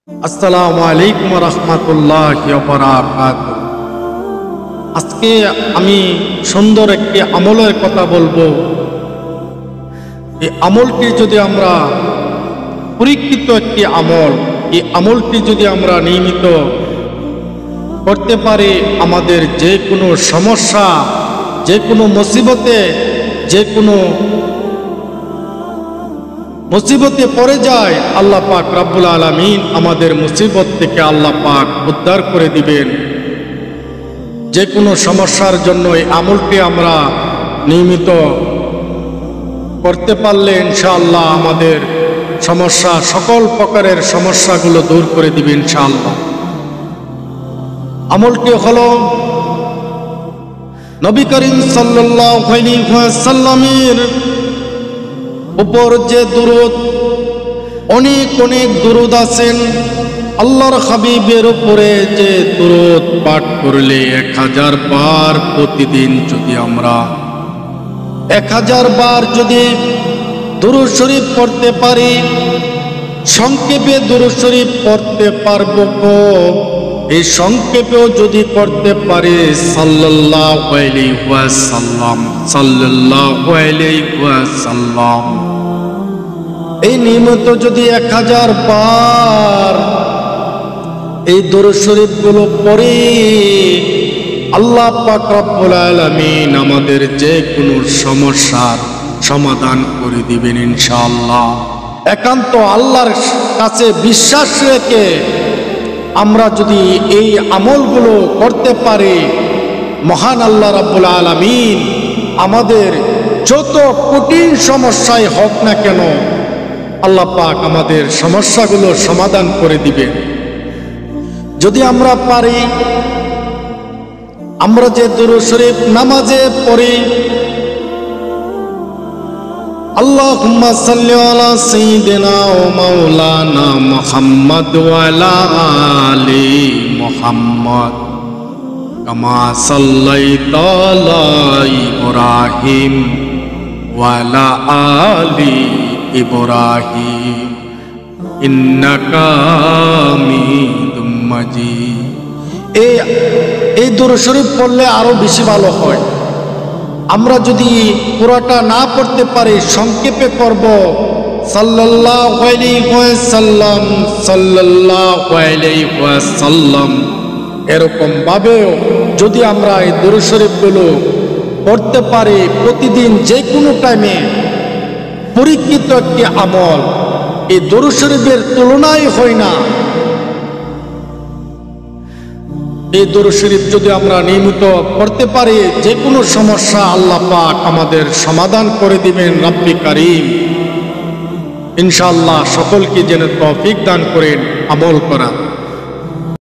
আসসালামু আলাইকুম ওয়া রাহমাতুল্লাহি ওয়া বারাকাতুহু। আজকে আমি সুন্দর একটি আমলের কথা বলবো। এই আমলটি যদি আমরা পরীক্ষিত একটি আমল, এই আমলটি যদি আমরা নিয়মিত করতে পারি, আমাদের যে কোনো সমস্যা, যে কোনো মুসিবতে, যে কোনো মুসিবতে পড়ে যায়, আল্লাহ পাক রব্বুল আলামিন আমাদের মুসিবত থেকে আল্লাহ পাক উদ্ধার করে দিবেন। যে কোনো সমস্যার জন্য এই আমলটি আমরা নিয়মিত করতে পারলে ইনশাআল্লাহ আমাদের সমস্যা, সকল প্রকারের সমস্যাগুলো দূর করে দিবে ইনশাআল্লাহ। আমলটি হলো নবী করিম সাল্লাল্লাহু আলাইহি ওয়াসাল্লামের উপর যে দুরূদ, অনেক অনেক দুরূদ আছেন। আল্লাহর হাবিবের উপরে যে দুরূদ পাঠ করলে 1000 বার প্রতিদিন যদি আমরা 1000 বার যদি দুরূদ শরীফ পড়তে পারি, সংক্ষেপে দুরূদ শরীফ পড়তে পারবো গো। এই সংক্ষেপেও যদি করতে পারি সাল্লাল্লাহু আলাইহি ওয়াসাল্লাম, সাল্লাল্লাহু আলাইহি ওয়াসাল্লাম, এই নিয়মিত যদি 1000 বার এই দুরূদ শরীফ গুলো পড়ি, আল্লাহ পাক রব্বুল আলামিন আমাদের যে কোনো সমস্যার সমাধান করে দিবেন ইনশাআল্লাহ। একান্ত আল্লাহর কাছে বিশ্বাস রেখে আমরা যদি এই আমলগুলো করতে পারি, মহান আল্লাহ রাব্বুল আলামিন আমাদের যত কঠিন সমস্যাই হোক না কেন, আল্লাহ পাক আমাদের সমস্যাগুলো সমাধান করে দিবেন। যদি আমরা পারি, আমরা যে দুরূদ শরীফ নামাজে পড়ি, আল্লাহুম্মা সাল্লি আলা সাইয়্যিদিনা ওয়া মাওলানা মুহাম্মদ ওয়া আলা আলি মুহাম্মদ কামা সাল্লাইতা আলা ইব্রাহিম ওয়া আলা আলি ইব্রাহিম ইন্নাকা হামিদুম মাজিদ। এই দুরূদ শরীফ পড়লে আরো বেশি ভালো হয়। আমরা যদি পুরোটা না পড়তে পারি, সংক্ষেপে করব সাল্লাল্লাহু আলাইহি ওয়াসাল্লাম, সাল্লাল্লাহু আলাইহি ওয়াসাল্লাম, এরকম ভাবেও যদি আমরা এই দুরূদ শরীফগুলো পড়তে পারি প্রতিদিন, যে কোনো টাইমে, পরীক্ষিত একটি আমল। এই দুরূদ শরীফের তুলনাই হয় না। এই দুরূদ শরীফ যদি আমরা নিয়মিত পড়তে পারি, যে কোনো সমস্যা আল্লাহ পাক আমাদের সমাধান করে দিবেন রব্বি কারীম ইনশাআল্লাহ। সকলকে যেন তৌফিক দান করেন আমল করা।